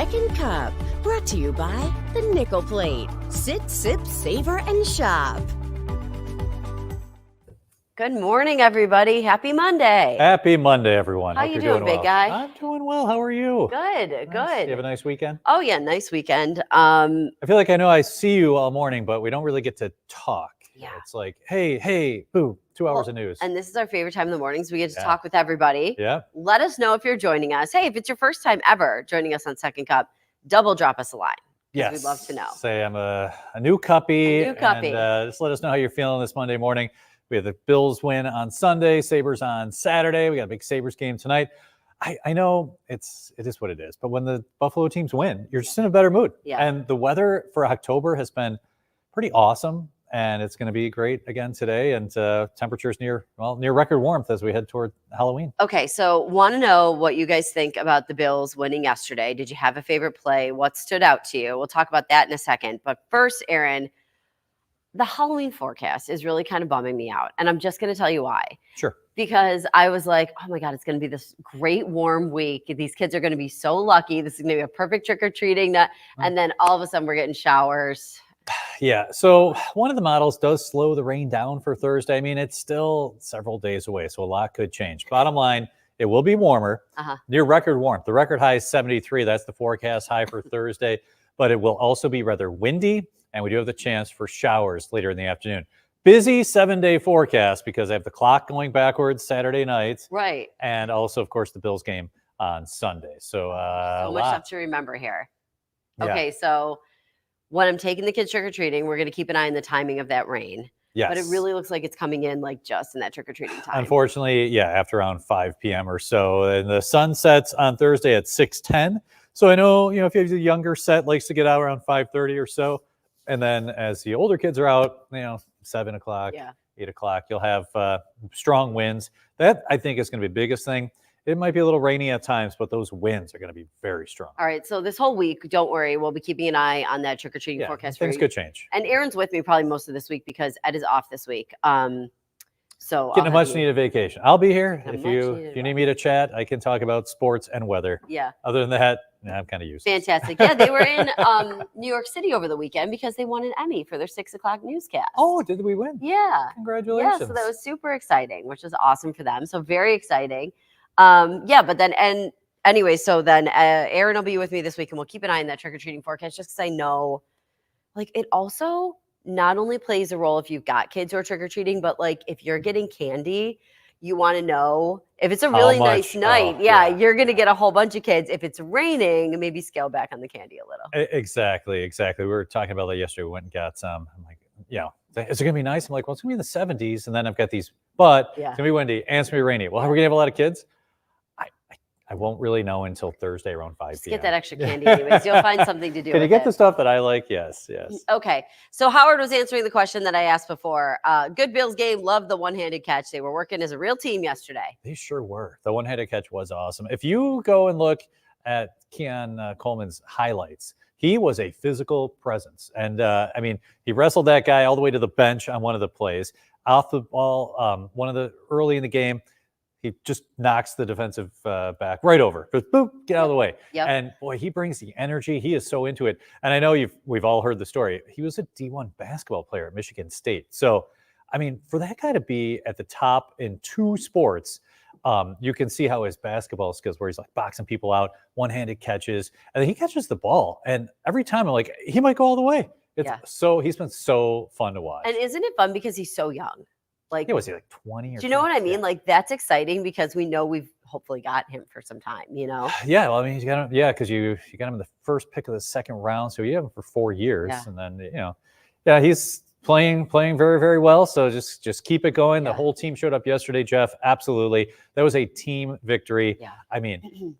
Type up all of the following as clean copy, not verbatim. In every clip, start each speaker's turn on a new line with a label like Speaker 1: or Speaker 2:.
Speaker 1: Second Cup, brought to you by the Nickel Plate. Sit, sip, savor, and shop. Good morning, everybody. Happy Monday.
Speaker 2: Happy Monday, everyone.
Speaker 1: How
Speaker 2: Hope
Speaker 1: you
Speaker 2: you're
Speaker 1: doing, big
Speaker 2: well.
Speaker 1: guy?
Speaker 2: I'm doing well. How are you?
Speaker 1: Good,
Speaker 2: Nice.
Speaker 1: good.
Speaker 2: You have a nice weekend?
Speaker 1: Oh, yeah, nice weekend.
Speaker 2: I feel like I know I see you all morning, but we don't really get to talk.
Speaker 1: Yeah.
Speaker 2: It's like, hey, boo, 2 hours of news.
Speaker 1: And this is our favorite time in the mornings. We get to
Speaker 2: Yeah.
Speaker 1: talk with everybody.
Speaker 2: Yeah.
Speaker 1: Let us know if you're joining us. Hey, if it's your first time ever joining us on Second Cup, double drop us a line.
Speaker 2: Yes.
Speaker 1: We'd love to know.
Speaker 2: Say I'm a new cuppy.
Speaker 1: A new cuppy.
Speaker 2: And just let us know how you're feeling this Monday morning. We have the Bills win on Sunday, Sabres on Saturday. We got a big Sabres game tonight. I know it is what it is, but when the Buffalo teams win, you're just in a better mood.
Speaker 1: Yeah.
Speaker 2: And the weather for October has been pretty awesome, and it's going to be great again today. And temperatures near record warmth as we head toward Halloween.
Speaker 1: Okay, so want to know what you guys think about the Bills winning yesterday. Did you have a favorite play? What stood out to you? We'll talk about that in a second. But first, Aaron, the Halloween forecast is really kind of bumming me out. And I'm just going to tell you why.
Speaker 2: Sure.
Speaker 1: Because I was like, oh my God, it's going to be this great warm week. These kids are going to be so lucky. This is going to be a perfect trick-or-treating. And then all of a sudden we're getting showers.
Speaker 2: Yeah. So one of the models does slow the rain down for Thursday. I mean, it's still several days away, so a lot could change. Bottom line, it will be warmer, near record warmth. The record high is 73. That's the forecast high for Thursday. But it will also be rather windy, and we do have the chance for showers later in the afternoon. Busy 7-day forecast because I have the clock going backwards Saturday nights.
Speaker 1: Right.
Speaker 2: And also, of course, the Bills game on Sunday. So
Speaker 1: much stuff to remember here.
Speaker 2: Yeah.
Speaker 1: Okay, so when I'm taking the kids trick-or-treating, we're going to keep an eye on the timing of that rain.
Speaker 2: Yes.
Speaker 1: But it really looks like it's coming in like just in that trick-or-treating time.
Speaker 2: Unfortunately, yeah, after around 5 p.m. or so. And the sun sets on Thursday at 6:10. So I know, if you have a younger set, likes to get out around 5:30 or so. And then as the older kids are out, 7 o'clock, 8 o'clock, you'll have strong winds. That, I think, is going to be the biggest thing. It might be a little rainy at times, but those winds are going to be very strong.
Speaker 1: All right, so this whole week, don't worry, we'll be keeping an eye on that trick-or-treating forecast.
Speaker 2: Things could change.
Speaker 1: And Aaron's with me probably most of this week because Ed is off this week. So
Speaker 2: getting a much-needed vacation. I'll be here. If you need me to chat, I can talk about sports and weather.
Speaker 1: Yeah.
Speaker 2: Other than that, I'm kind of used.
Speaker 1: Fantastic. Yeah, they were in New York City over the weekend because they won an Emmy for their 6 o'clock newscast.
Speaker 2: Oh, did we win?
Speaker 1: Yeah.
Speaker 2: Congratulations.
Speaker 1: Yeah, so that was super exciting, which is awesome for them. So very exciting. But then, and anyway, so then Aaron will be with me this week and we'll keep an eye on that trick-or-treating forecast just because I know, it also not only plays a role if you've got kids who are trick-or-treating, but if you're getting candy, you want to know if it's a really nice night. You're going to get a whole bunch of kids. If it's raining, maybe scale back on the candy a little.
Speaker 2: Exactly. We were talking about that yesterday. We went and got some. I'm like, is it going to be nice? I'm like, well, it's going to be in the 70s. And then I've got these, but it's going to be windy and it's going to be rainy. Well, are we going to have a lot of kids? I won't really know until Thursday around 5
Speaker 1: Just
Speaker 2: p.m.
Speaker 1: Get that extra candy anyways. You'll find something to do
Speaker 2: Can
Speaker 1: with
Speaker 2: you get
Speaker 1: it.
Speaker 2: the stuff that I like? Yes.
Speaker 1: Okay. So Howard was answering the question that I asked before. Good Bills game. Loved the one-handed catch. They were working as a real team yesterday.
Speaker 2: They sure were. The one-handed catch was awesome. If you go and look at Keon Coleman's highlights, he was a physical presence. And, he wrestled that guy all the way to the bench on one of the plays. Off the ball, one of the early in the game, he just knocks the defensive back right over. Just boop, get out of the way.
Speaker 1: Yep.
Speaker 2: And boy, he brings the energy. He is so into it. And I know we've all heard the story. He was a D1 basketball player at Michigan State. So, for that guy to be at the top in 2 sports, you can see how his basketball skills, where he's boxing people out, one-handed catches, and then he catches the ball. And every time I'm like, he might go all the way. He's been so fun to watch.
Speaker 1: And isn't it fun because he's so young?
Speaker 2: Was he 20 or
Speaker 1: do you know what I mean?
Speaker 2: Yeah.
Speaker 1: That's exciting because we know we've hopefully got him for some time,
Speaker 2: Yeah, well, he's got him. Yeah, because you got him in the first pick of the second round, so you have him for 4 years, and then he's playing very, very well. So just keep it going. The whole team showed up yesterday, Jeff. Absolutely, that was a team victory.
Speaker 1: Yeah.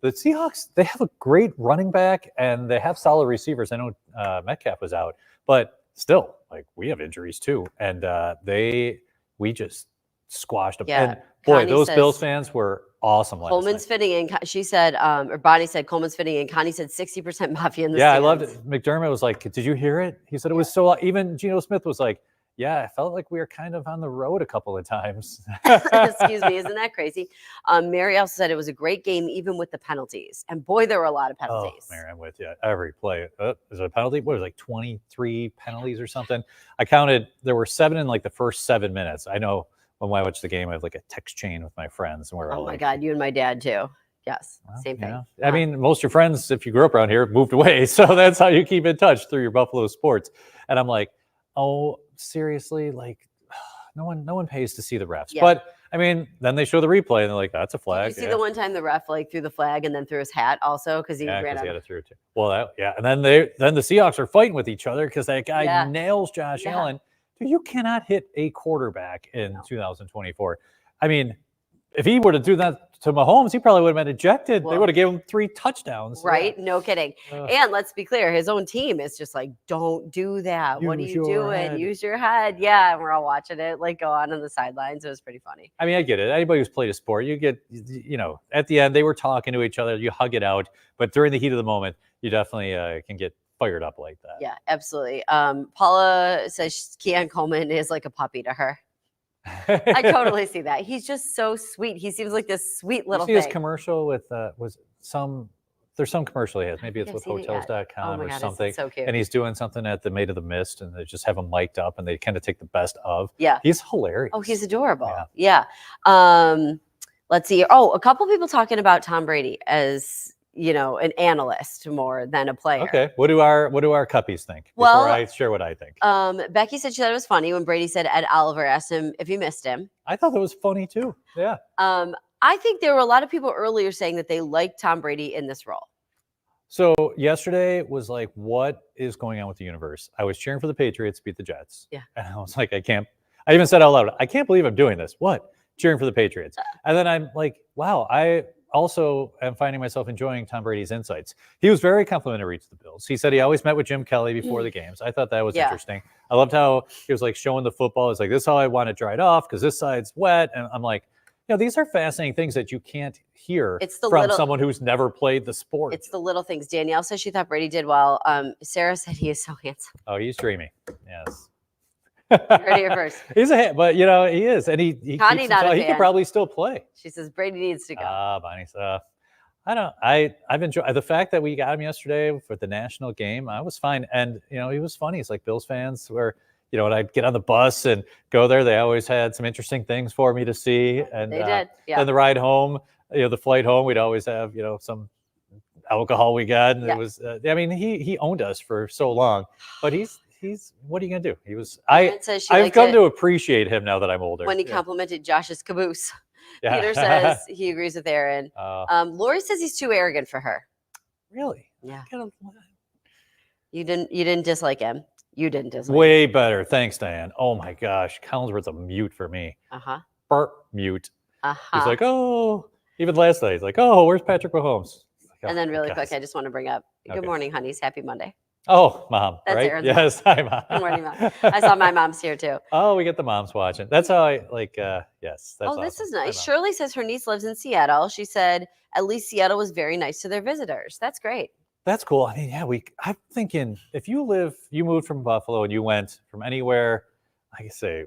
Speaker 2: The Seahawks, they have a great running back and they have solid receivers. I know Metcalf was out, but still, we have injuries too, and we just squashed them.
Speaker 1: Yeah.
Speaker 2: And boy,
Speaker 1: Connie
Speaker 2: those
Speaker 1: says
Speaker 2: Bills fans were awesome last
Speaker 1: Coleman's
Speaker 2: night.
Speaker 1: fitting in. She said, or Bonnie said Coleman's fitting in. Connie said 60% Mafia in the
Speaker 2: Yeah,
Speaker 1: stands.
Speaker 2: I loved it. McDermott was like, did you hear it? He said it was so, even Geno Smith was like, yeah, I felt like we were kind of on the road a couple of times.
Speaker 1: Excuse me, isn't that crazy? Mary also said it was a great game, even with the penalties. And boy, there were a lot of penalties.
Speaker 2: Oh, Mary, I'm with you. Every play. Is it a penalty? What was it, like 23 penalties or something? I counted, there were 7 in like the first 7 minutes. I know when I watch the game, I have like a text chain with my friends. And we're all
Speaker 1: oh my
Speaker 2: like,
Speaker 1: God, you and my dad too. Yes,
Speaker 2: well,
Speaker 1: same thing.
Speaker 2: I mean, most of your friends, if you grew up around here, moved away. So that's how you keep in touch, through your Buffalo sports. And I'm like, oh, seriously? Like, no one pays to see the refs.
Speaker 1: Yeah.
Speaker 2: But I mean, then they show the replay and they're like, that's a
Speaker 1: Did
Speaker 2: flag.
Speaker 1: you see the one time the ref like threw the flag and then threw his hat also because he ran
Speaker 2: because
Speaker 1: out?
Speaker 2: he had it through too. Well, and then the Seahawks are fighting with each other because that guy nails Josh Allen. Dude, you cannot hit a quarterback in 2024. I mean, if he were to do that to Mahomes, he probably would have been ejected. They would have given him 3 touchdowns.
Speaker 1: Right? Yeah. No kidding. And let's be clear, his own team is just like, don't do that. What are you doing? Head. Use your head. Yeah. And we're all watching it like go on the sidelines. It was pretty funny.
Speaker 2: I mean, I get it. Anybody who's played a sport, you get, at the end, they were talking to each other. You hug it out. But during the heat of the moment, you definitely can get fired up like that.
Speaker 1: Yeah, absolutely. Paula says Keon Coleman is like a puppy to her. I totally see that. He's just so sweet. He seems like this sweet little
Speaker 2: thing.
Speaker 1: thing.
Speaker 2: His commercial with there's some commercial he has. Maybe it's with hotels.com or something.
Speaker 1: So cute.
Speaker 2: And he's doing something at the Maid of the Mist, and they just have him mic'd up and they kind of take the best of.
Speaker 1: Yeah.
Speaker 2: He's hilarious.
Speaker 1: Oh, he's adorable. Yeah. Let's see. Oh, a couple people talking about Tom Brady as an analyst more than a player.
Speaker 2: Okay. What do our cuppies think? Before I share what I think.
Speaker 1: Becky said she thought it was funny when Brady said Ed Oliver asked him if he missed him.
Speaker 2: I thought that was funny too. Yeah.
Speaker 1: I think there were a lot of people earlier saying that they liked Tom Brady in this role.
Speaker 2: So yesterday was like, what is going on with the universe? I was cheering for the Patriots beat the Jets.
Speaker 1: Yeah.
Speaker 2: And I was like, I even said out loud, I can't believe I'm doing this. What? Cheering for the Patriots. And then I'm like, wow, I also am finding myself enjoying Tom Brady's insights. He was very complimentary to the Bills. He said he always met with Jim Kelly before the games. I thought that was interesting. I loved how he was like showing the football. It's like, this is how I want it dried off because this side's wet. And I'm like, these are fascinating things that you can't hear from someone who's never played the sport.
Speaker 1: It's the little things. Danielle says she thought Brady did well. Sarah said he is so handsome.
Speaker 2: Oh, he's dreamy. Yes.
Speaker 1: Heard it here first.
Speaker 2: He's but he is, and he could probably still play.
Speaker 1: She says Brady needs to go.
Speaker 2: Bonnie's. I've enjoyed the fact that we got him yesterday for the national game. I was fine, and he was funny. He's like Bills fans where when I'd get on the bus and go there, they always had some interesting things for me to see. And
Speaker 1: they did. Yeah.
Speaker 2: And the ride home, the flight home, we'd always have some alcohol we got, and it was. He owned us for so long, but he's what are you gonna do? I've come to appreciate him now that I'm older.
Speaker 1: When he complimented Josh's caboose. Yeah. Peter says he agrees with Aaron. Lori says he's too arrogant for her.
Speaker 2: Really?
Speaker 1: Yeah. You didn't dislike him. You didn't dislike
Speaker 2: Way him. Better. Thanks, Diane. Oh my gosh. Collinsworth's a mute for me. Bart mute. He's like, oh, even last night, he's like, oh, where's Patrick Mahomes? Like,
Speaker 1: and then really quick, I just want to bring up, good morning, honeys. Happy Monday.
Speaker 2: Oh, Mom.
Speaker 1: That's
Speaker 2: right?
Speaker 1: Aaron's
Speaker 2: yes.
Speaker 1: Mom.
Speaker 2: Hi, Mom.
Speaker 1: Good morning, Mom. I saw my mom's here too.
Speaker 2: Oh, we get the moms watching. That's how I like, yes. That's awesome.
Speaker 1: This is nice. Shirley says her niece lives in Seattle. She said, at least Seattle was very nice to their visitors. That's great.
Speaker 2: That's cool. I mean, I'm thinking if you moved from Buffalo and you went from anywhere,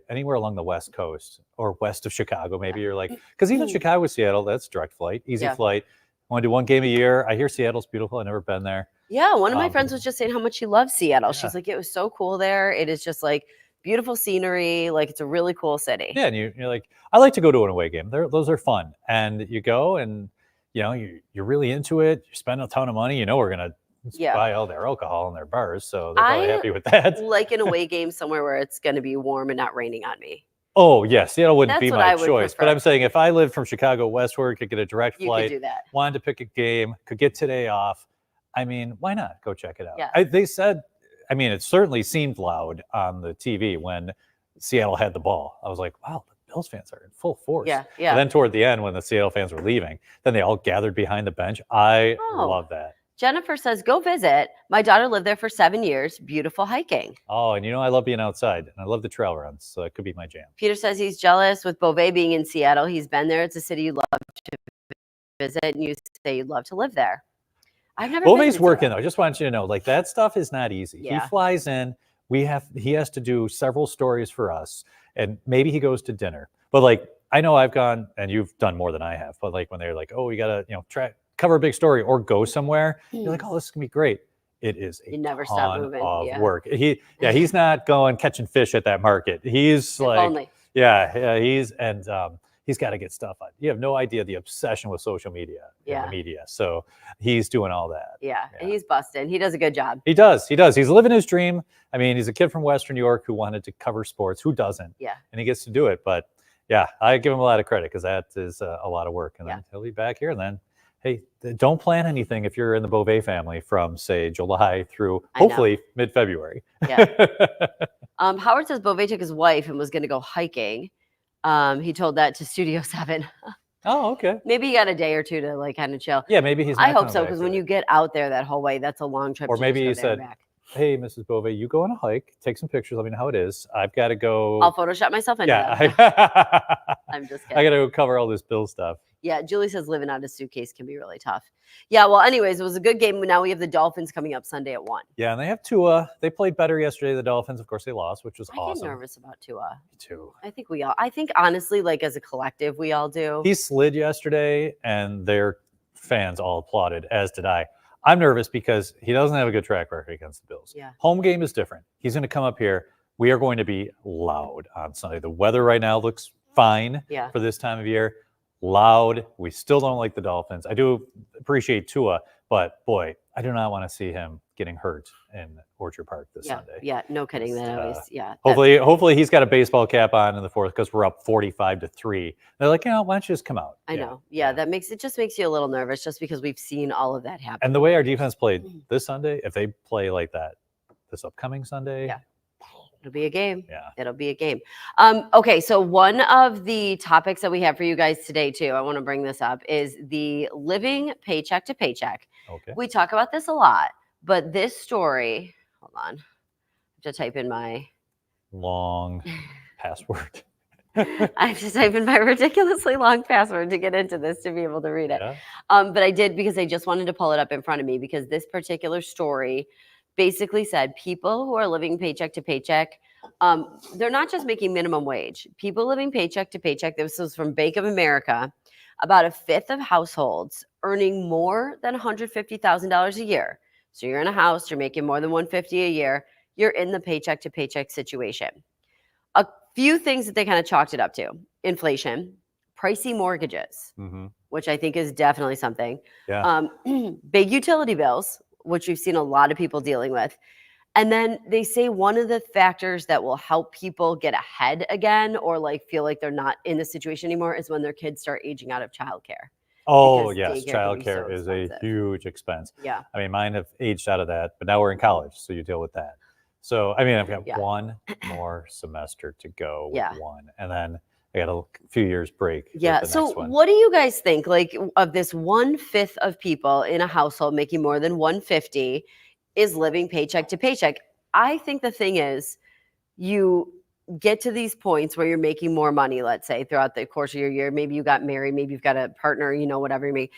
Speaker 2: anywhere along the West Coast or west of Chicago, maybe you're like, because even Chicago, Seattle, that's direct flight, easy flight. Want to do one game a year. I hear Seattle's beautiful. I've never been there.
Speaker 1: Yeah. One of my friends was just saying how much she loves Seattle. She's like, it was so cool there. It is just like beautiful scenery. Like it's a really cool city.
Speaker 2: Yeah. And you're like, I like to go to an away game. Those are fun. And you go and, you're really into it. You spend a ton of money. We're going to buy all their alcohol in their bars. So they're probably happy with that.
Speaker 1: Like an away game somewhere where it's going to be warm and not raining on me.
Speaker 2: Oh, yes. Seattle wouldn't be my choice. But I'm saying if I lived from Chicago westward, could get a direct flight,
Speaker 1: could do that.
Speaker 2: Wanted to pick a game, could get today off. I mean, why not? Go check it out.
Speaker 1: Yeah.
Speaker 2: They said, it certainly seemed loud on the TV when Seattle had the ball. I was like, wow, the Bills fans are in full force.
Speaker 1: Yeah.
Speaker 2: And then toward the end, when the Seattle fans were leaving, then they all gathered behind the bench. I love that.
Speaker 1: Jennifer says, go visit. My daughter lived there for 7 years. Beautiful hiking.
Speaker 2: Oh, and I love being outside. And I love the trail runs. So it could be my jam.
Speaker 1: Peter says he's jealous with Beauvais being in Seattle. He's been there. It's a city you'd love to visit. And you say you'd love to live there. I've never
Speaker 2: Beauvais working, though. I just want you to know, like, that stuff is not easy.
Speaker 1: Yeah.
Speaker 2: He flies in he has to do several stories for us, and maybe he goes to dinner. But like, I know I've gone, and you've done more than I have, but like when they're like, oh, you gotta, cover a big story or go somewhere, you're like, oh, this is gonna be great. It is a
Speaker 1: You never stop
Speaker 2: ton
Speaker 1: moving.
Speaker 2: of
Speaker 1: Yeah.
Speaker 2: work. He's not going catching fish at that market. He's
Speaker 1: If only.
Speaker 2: he's got to get stuff on. You have no idea the obsession with social media and the
Speaker 1: Yeah.
Speaker 2: media. So he's doing all that.
Speaker 1: Yeah. He's busting. He does a good job.
Speaker 2: He does. He's living his dream. I mean, he's a kid from Western New York who wanted to cover sports. Who doesn't?
Speaker 1: Yeah.
Speaker 2: And he gets to do it. But yeah, I give him a lot of credit because that is a lot of work. And then he'll be back here. And then, hey, don't plan anything if you're in the Beauvais family from, say, July through hopefully mid-February.
Speaker 1: Yeah. Howard says Beauvais took his wife and was going to go hiking. He told that to Studio 7.
Speaker 2: Oh, okay.
Speaker 1: Maybe he got a day or two to like kind of chill.
Speaker 2: Yeah, maybe he's.
Speaker 1: I hope so, because when you get out there that whole way, that's a long trip.
Speaker 2: Or maybe he said, "Hey, Mrs. Beauvais, you go on a hike, take some pictures. Let me know how it is. I've got to go.
Speaker 1: I'll Photoshop myself into
Speaker 2: that.
Speaker 1: I'm just kidding.
Speaker 2: I got to go cover all this bill stuff."
Speaker 1: Yeah, Julie says living out a suitcase can be really tough. Yeah, well, anyways, it was a good game. Now we have the Dolphins coming up Sunday at 1.
Speaker 2: Yeah, and they have Tua. They played better yesterday, the Dolphins. Of course, they lost, which was awesome.
Speaker 1: I get nervous about Tua.
Speaker 2: Me too.
Speaker 1: I think honestly, like as a collective, we all do.
Speaker 2: He slid yesterday, and their fans all applauded, as did I. I'm nervous because he doesn't have a good track record against the Bills.
Speaker 1: Yeah.
Speaker 2: Home game is different. He's going to come up here. We are going to be loud on Sunday. The weather right now looks fine for this time of year. Loud. We still don't like the Dolphins. I do appreciate Tua, but boy, I do not want to see him getting hurt in Orchard Park this Sunday.
Speaker 1: Yeah, no kidding. That always,
Speaker 2: Hopefully he's got a baseball cap on in the fourth because we're up 45-3. They're like, why don't you just come out?
Speaker 1: I know. Yeah, that just makes you a little nervous just because we've seen all of that happen.
Speaker 2: And the way our defense played this Sunday, if they play like that this upcoming Sunday,
Speaker 1: it'll be a game.
Speaker 2: Yeah.
Speaker 1: It'll be a game. Okay, so one of the topics that we have for you guys today, too, I want to bring this up, is the living paycheck to paycheck.
Speaker 2: Okay.
Speaker 1: We talk about this a lot, but this story, hold on, I have to type in my
Speaker 2: long password.
Speaker 1: I have to type in my ridiculously long password to get into this to be able to read it.
Speaker 2: Yeah.
Speaker 1: But I did because I just wanted to pull it up in front of me because this particular story basically said people who are living paycheck to paycheck, they're not just making minimum wage. People living paycheck to paycheck, this was from Bank of America, about a fifth of households earning more than $150,000 a year. So you're in a house, you're making more than $150,000 a year, you're in the paycheck to paycheck situation. A few things that they kind of chalked it up to: inflation, pricey mortgages, which I think is definitely something.
Speaker 2: Yeah.
Speaker 1: Big utility bills, which we've seen a lot of people dealing with. And then they say one of the factors that will help people get ahead again or like feel like they're not in the situation anymore is when their kids start aging out of childcare.
Speaker 2: Oh, yes. Childcare is a huge expense.
Speaker 1: Yeah.
Speaker 2: I mean, mine have aged out of that, but now we're in college, so you deal with that. So, I mean, I've got one more semester to go with one, and then I got a few years break.
Speaker 1: Yeah. So what do you guys think, like, of this 1/5 of people in a household making more than $150,000 is living paycheck to paycheck? I think the thing is, you get to these points where you're making more money, let's say throughout the course of your year. Maybe you got married, maybe you've got a partner, whatever you make.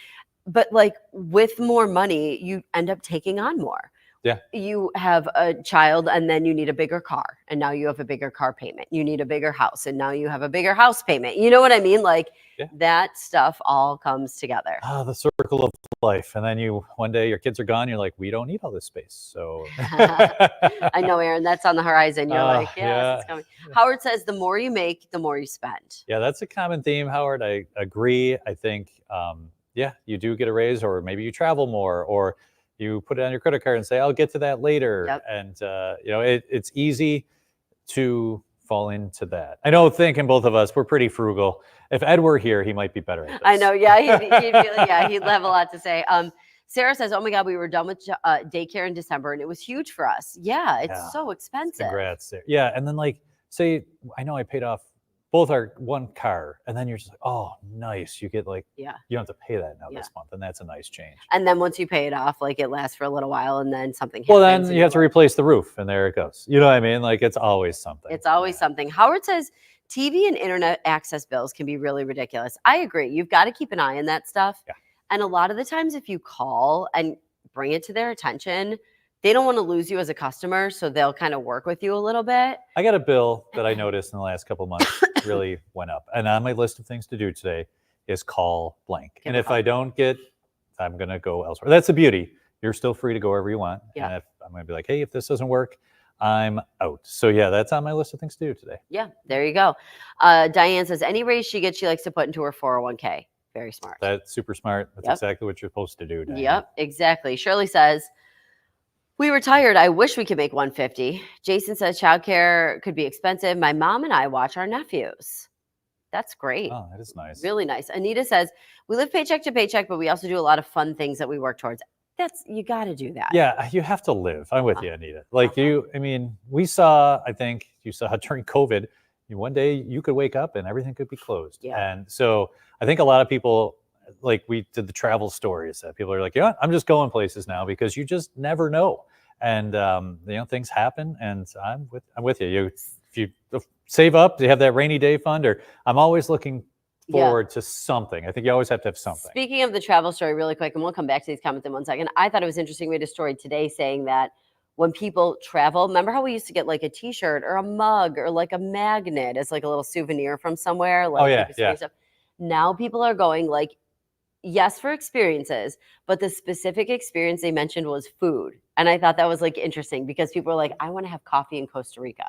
Speaker 1: But like with more money, you end up taking on more.
Speaker 2: Yeah.
Speaker 1: You have a child and then you need a bigger car and now you have a bigger car payment. You need a bigger house and now you have a bigger house payment. You know what I mean? Like that stuff all comes together.
Speaker 2: The circle of life. And then one day your kids are gone. You're like, we don't need all this space. So
Speaker 1: I know, Aaron, that's on the horizon. You're like, it's coming. Howard says the more you make, the more you spend.
Speaker 2: Yeah, that's a common theme, Howard. I agree. I think, you do get a raise, or maybe you travel more, or you put it on your credit card and say, I'll get to that later.
Speaker 1: Yep.
Speaker 2: And, it's easy to fall into that. I know, thinking both of us, we're pretty frugal. If Ed were here, he might be better at this.
Speaker 1: I know. Yeah. He'd have a lot to say. Sarah says, oh my God, we were done with daycare in December and it was huge for us. Yeah. It's so expensive.
Speaker 2: Congrats, Sarah. Yeah. And then like, say, I know I paid off both our one car, and then you're just like, oh, nice. You get like, you don't have to pay that now this month. And that's a nice change.
Speaker 1: And then once you pay it off, like it lasts for a little while and then something happens.
Speaker 2: Well, then you have to replace the roof and there it goes. You know what I mean? Like it's always something.
Speaker 1: It's always something. Howard says TV and internet access bills can be really ridiculous. I agree. You've got to keep an eye on that stuff.
Speaker 2: Yeah.
Speaker 1: And a lot of the times if you call and bring it to their attention, they don't want to lose you as a customer, so they'll kind of work with you a little bit.
Speaker 2: I got a bill that I noticed in the last couple of months really went up. And on my list of things to do today is call blank. And if I don't get, I'm going to go elsewhere. That's the beauty. You're still free to go wherever you want.
Speaker 1: Yeah.
Speaker 2: And if I'm going to be like, hey, if this doesn't work, I'm out. So yeah, that's on my list of things to do today.
Speaker 1: Yeah, there you go. Diane says any raise she gets, she likes to put into her 401k. Very smart.
Speaker 2: That's super smart. That's exactly what you're supposed to do, Diane.
Speaker 1: Yep, exactly. Shirley says, we retired. I wish we could make 150. Jason says childcare could be expensive. My mom and I watch our nephews. That's great.
Speaker 2: Oh, that is nice.
Speaker 1: Really nice. Anita says, we live paycheck to paycheck, but we also do a lot of fun things that we work towards. You got to do that.
Speaker 2: Yeah, you have to live. I'm with you, Anita. Like we saw, I think you saw during COVID, one day you could wake up and everything could be closed. Yeah. And so I think a lot of people, like we did the travel stories that people are like, yeah, I'm just going places now because you just never know. And, things happen and I'm with you. If you save up, do you have that rainy day fund? Or I'm always looking forward to something. I think you always have to have something.
Speaker 1: Speaking of the travel story really quick, and we'll come back to these comments in 1 second. I thought it was interesting. We had a story today saying that when people travel, remember how we used to get like a t-shirt or a mug or like a magnet as like a little souvenir from somewhere? Like, stuff. Now people are going like, yes, for experiences, but the specific experience they mentioned was food. And I thought that was like interesting because people were like, I want to have coffee in Costa Rica.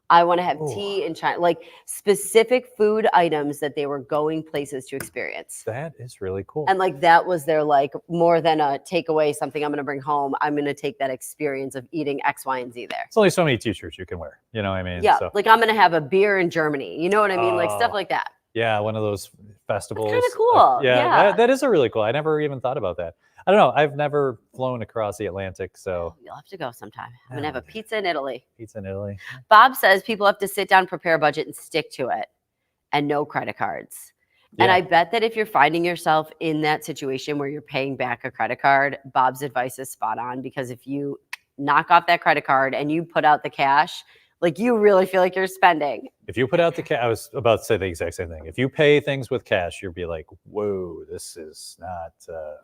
Speaker 1: I want to have tea in China, like specific food items that they were going places to experience.
Speaker 2: That is really cool.
Speaker 1: And like that was their like more than a takeaway, something I'm going to bring home. I'm going to take that experience of eating X, Y, and Z there.
Speaker 2: It's only so many t-shirts you can wear. You know what I mean?
Speaker 1: Yeah. So. Like I'm going to have a beer in Germany. You know what I mean? Like stuff like that.
Speaker 2: Yeah. One of those festivals.
Speaker 1: Kind of cool.
Speaker 2: That is a really cool. I never even thought about that. I don't know. I've never flown across the Atlantic, so
Speaker 1: you'll have to go sometime. I'm gonna have a pizza in Italy.
Speaker 2: Pizza in Italy.
Speaker 1: Bob says people have to sit down, prepare a budget, and stick to it, and no credit cards. Yeah. And I bet that if you're finding yourself in that situation where you're paying back a credit card, Bob's advice is spot on because if you knock off that credit card and you put out the cash, like you really feel like you're spending.
Speaker 2: If you put out the cash, I was about to say the exact same thing. If you pay things with cash, you'll be like, whoa, this is not,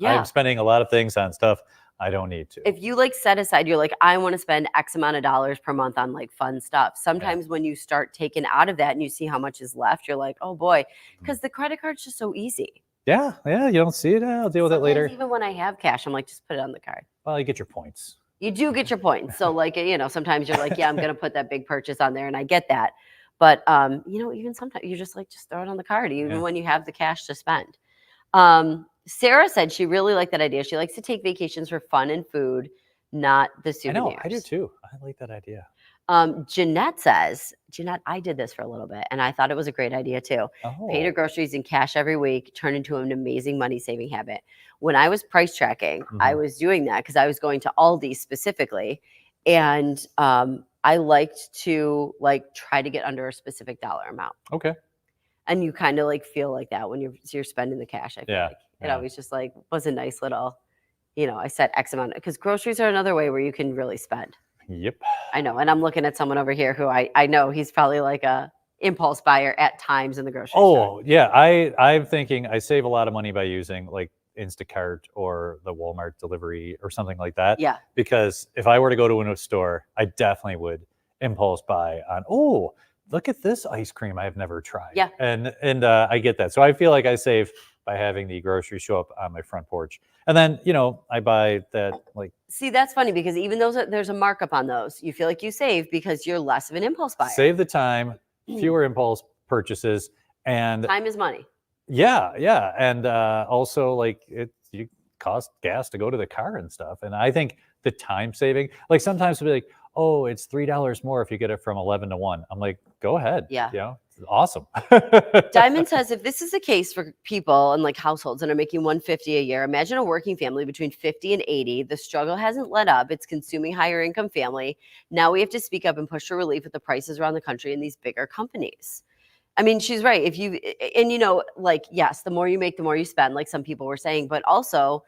Speaker 2: I'm spending a lot of things on stuff I don't need to.
Speaker 1: If you like set aside, you're like, I want to spend X amount of dollars per month on like fun stuff. Sometimes when you start taking out of that and you see how much is left, you're like, oh boy, because the credit card's just so easy.
Speaker 2: Yeah. You don't see it. I'll deal with it later.
Speaker 1: Even when I have cash, I'm like, just put it on the card.
Speaker 2: Well, you get your points.
Speaker 1: You do get your points. So like, sometimes you're like, yeah, I'm going to put that big purchase on there and I get that. But, even sometimes you just throw it on the card, even when you have the cash to spend. Sarah said she really liked that idea. She likes to take vacations for fun and food, not the souvenirs.
Speaker 2: I know, I do too. I like that idea.
Speaker 1: Jeanette says, I did this for a little bit and I thought it was a great idea too. Pay your groceries in cash every week, turn into an amazing money saving habit. When I was price tracking, I was doing that because I was going to Aldi specifically. And I liked to try to get under a specific dollar amount.
Speaker 2: Okay.
Speaker 1: And you kind of feel like that when you're spending the cash. I feel like it always just was a nice little, I set X amount because groceries are another way where you can really spend.
Speaker 2: Yep.
Speaker 1: I know. And I'm looking at someone over here who I know he's probably like a impulse buyer at times in the grocery store.
Speaker 2: Oh, yeah. I'm thinking I save a lot of money by using Instacart or the Walmart delivery or something like that.
Speaker 1: Yeah.
Speaker 2: Because if I were to go to a store, I definitely would impulse buy on, look at this ice cream I've never tried.
Speaker 1: Yeah.
Speaker 2: And I get that. So I feel like I save by having the groceries show up on my front porch. And then, I buy that
Speaker 1: See, that's funny because even though there's a markup on those, you feel like you save because you're less of an impulse buyer.
Speaker 2: Save the time, fewer impulse purchases, and
Speaker 1: time is money.
Speaker 2: Yeah. And also you cost gas to go to the car and stuff. And I think the time saving, sometimes it'll be like, oh, it's $3 more if you get it from 11 to 1. I'm like, go ahead.
Speaker 1: Yeah.
Speaker 2: It's awesome.
Speaker 1: Diamond says, if this is the case for people and households that are making $150 a year, imagine a working family between 50 and 80. The struggle hasn't let up. It's consuming higher income family. Now we have to speak up and push for relief with the prices around the country and these bigger companies. I mean, she's right. Yes, the more you make, the more you spend, like some people were saying, but also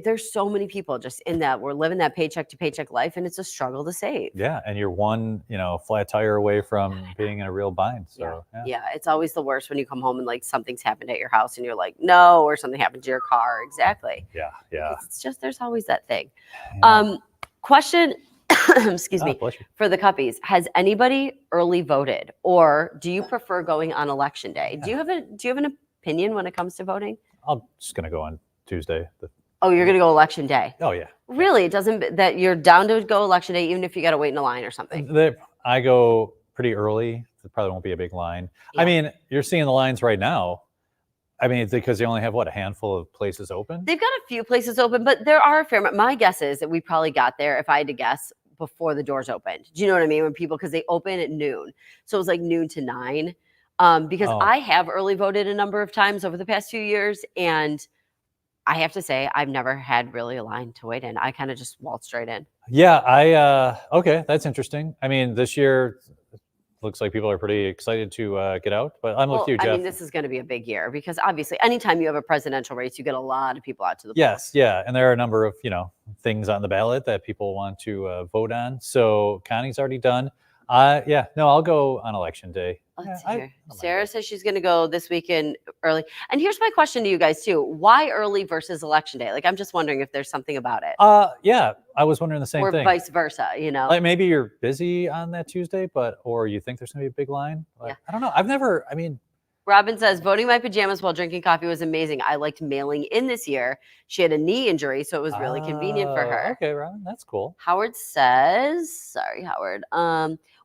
Speaker 1: there's so many people just in that we're living that paycheck to paycheck life and it's a struggle to save.
Speaker 2: Yeah. And you're one, flat tire away from being in a real bind. So
Speaker 1: yeah. It's always the worst when you come home and something's happened at your house and you're like, no, or something happened to your car. Exactly.
Speaker 2: Yeah.
Speaker 1: It's just, there's always that thing.
Speaker 2: Yeah.
Speaker 1: Question, excuse me,
Speaker 2: bless you.
Speaker 1: for the Cuppies. Has anybody early voted, or do you prefer going on election day? Do you have an opinion when it comes to voting?
Speaker 2: I'm just gonna go on Tuesday.
Speaker 1: Oh, you're gonna go election day.
Speaker 2: Oh yeah.
Speaker 1: Really? It doesn't that you're down to go election day, even if you got to wait in a line or something.
Speaker 2: I go pretty early. There probably won't be a big line.
Speaker 1: Yeah.
Speaker 2: I mean, you're seeing the lines right now. I mean, it's because they only have a handful of places open.
Speaker 1: They've got a few places open, but there are a fair amount. My guess is that we probably got there, if I had to guess, before the doors opened. Do you know what I mean? Because they open at noon, so it was like noon to 9. Because I have early voted a number of times over the past few years, and I have to say I've never had really a line to wait in. I kind of just waltzed right in.
Speaker 2: Yeah, okay, that's interesting. I mean, this year looks like people are pretty excited to get out, but I'm with you, Jeff.
Speaker 1: I mean, this is going to be a big year because obviously anytime you have a presidential race, you get a lot of people out to the polls.
Speaker 2: Yes, yeah, and there are a number of things on the ballot that people want to vote on. So Connie's already done. I'll go on election day.
Speaker 1: Let's see here. Sarah says she's going to go this weekend early. And here's my question to you guys too: why early versus election day? Like, I'm just wondering if there's something about it.
Speaker 2: Yeah, I was wondering the same thing.
Speaker 1: Or vice versa,
Speaker 2: Like maybe you're busy on that Tuesday, or you think there's going to be a big line. Like, yeah. I don't know.
Speaker 1: Robin says, voting in my pajamas while drinking coffee was amazing. I liked mailing in this year. She had a knee injury, so it was really convenient for her.
Speaker 2: Okay, Robin, that's cool.
Speaker 1: Howard says, sorry, Howard.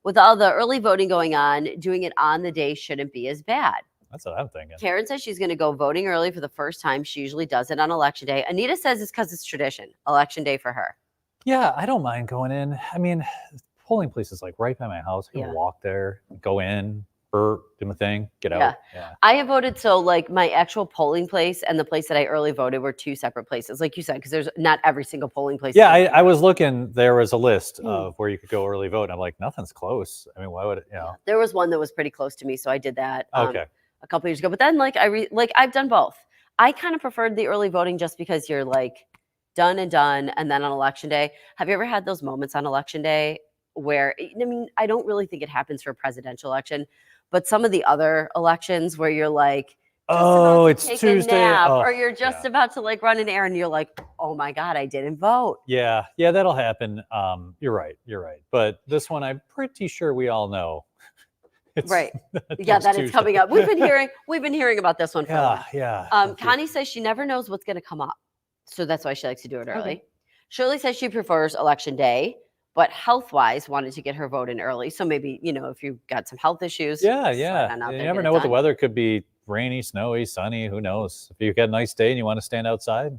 Speaker 1: With all the early voting going on, doing it on the day shouldn't be as bad.
Speaker 2: That's what I'm thinking.
Speaker 1: Karen says she's going to go voting early for the first time. She usually does it on election day. Anita says it's because it's tradition, election day for her.
Speaker 2: Yeah, I don't mind going in. I mean, polling place is like right by my house. I can walk there, go in, do my thing, get out. Yeah.
Speaker 1: I have voted. So like my actual polling place and the place that I early voted were two separate places, like you said, because there's not every single polling place.
Speaker 2: Yeah, I was looking. There was a list of where you could go early vote. And I'm like, nothing's close. I mean, why would it?
Speaker 1: There was one that was pretty close to me, so I did that.
Speaker 2: Okay.
Speaker 1: A couple years ago, but then I've done both. I kind of preferred the early voting just because you're like done, and then on election day. Have you ever had those moments on election day where, I mean, I don't really think it happens for a presidential election, but some of the other elections where you're like,
Speaker 2: it's Tuesday,
Speaker 1: or you're just about to like run an errand, you're like, oh my God, I didn't vote.
Speaker 2: Yeah, that'll happen. You're right. But this one, I'm pretty sure we all know.
Speaker 1: Right. Yeah, that it's coming up. We've been hearing about this one for a while.
Speaker 2: Yeah.
Speaker 1: Connie says she never knows what's going to come up, so that's why she likes to do it early. Okay. Shirley says she prefers election day, but health-wise wanted to get her vote in early. So maybe, if you've got some health issues.
Speaker 2: Yeah. You never know what the weather could be. Rainy, snowy, sunny, who knows? If you've got a nice day and you want to stand outside,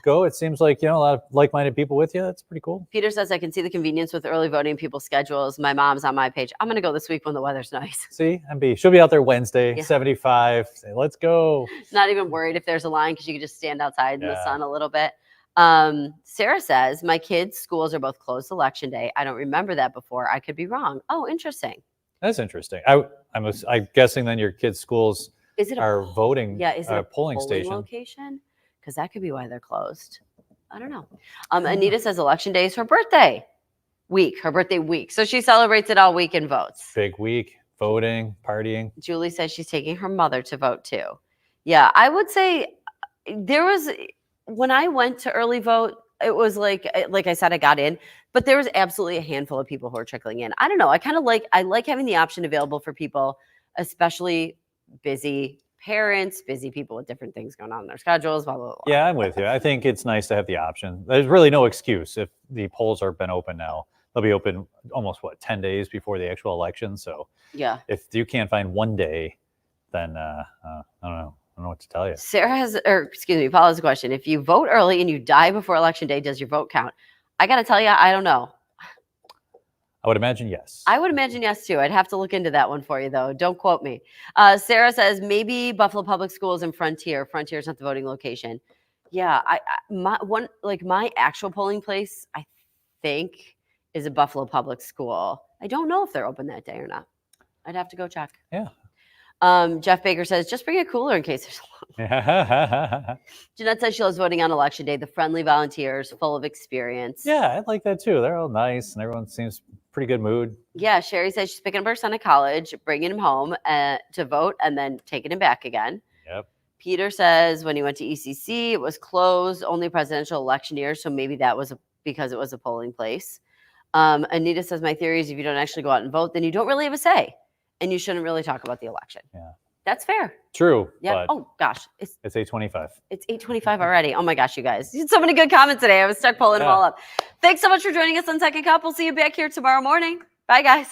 Speaker 2: go. It seems like, a lot of like-minded people with you. That's pretty cool.
Speaker 1: Peter says, I can see the convenience with early voting people's schedules. My mom's on my page. I'm going to go this week when the weather's nice.
Speaker 2: See, she'll be out there Wednesday, 75. Say, let's go.
Speaker 1: Not even worried if there's a line because you can just stand outside in the sun a little bit. Sarah says, my kids' schools are both closed election day. I don't remember that before. I could be wrong. Oh, interesting.
Speaker 2: That's interesting. I'm guessing then your kids' schools are voting.
Speaker 1: Yeah, is it a
Speaker 2: polling station
Speaker 1: location? Because that could be why they're closed. I don't know. Anita says election day is her birthday week. So she celebrates it all week and votes.
Speaker 2: Big week, voting, partying.
Speaker 1: Julie says she's taking her mother to vote too. Yeah, I would say when I went to early vote, it was like I said, I got in, but there was absolutely a handful of people who are trickling in. I don't know. I like having the option available for people, especially busy parents, busy people with different things going on in their schedules, blah, blah, blah.
Speaker 2: Yeah, I'm with you. I think it's nice to have the option. There's really no excuse if the polls are been open now. They'll be open almost 10 days before the actual election. So if you can't find one day, then I don't know what to tell you.
Speaker 1: Paul has a question. If you vote early and you die before election day, does your vote count? I got to tell you, I don't know.
Speaker 2: I would imagine yes.
Speaker 1: I would imagine yes, too. I'd have to look into that one for you, though. Don't quote me. Sarah says maybe Buffalo Public Schools and Frontier. Frontier is not the voting location. Yeah, my actual polling place, I think, is a Buffalo Public School. I don't know if they're open that day or not. I'd have to go check.
Speaker 2: Yeah.
Speaker 1: Jeff Baker says, just bring a cooler in case there's a long. Jeanette says she loves voting on election day. The friendly volunteers, full of experience.
Speaker 2: Yeah, I like that too. They're all nice and everyone seems pretty good mood.
Speaker 1: Yeah, Sherry says she's picking up her son at college, bringing him home to vote, and then taking him back again.
Speaker 2: Yep.
Speaker 1: Peter says when he went to ECC, it was closed, only presidential election year, so maybe that was because it was a polling place. Anita says, my theory is if you don't actually go out and vote, then you don't really have a say, and you shouldn't really talk about the election.
Speaker 2: Yeah.
Speaker 1: That's fair.
Speaker 2: True.
Speaker 1: Yeah. Oh gosh.
Speaker 2: It's 8:25.
Speaker 1: It's 8:25 already. Oh my gosh, you guys. You had so many good comments today. I was stuck pulling them all up. Thanks so much for joining us on Second Cup. We'll see you back here tomorrow morning. Bye, guys.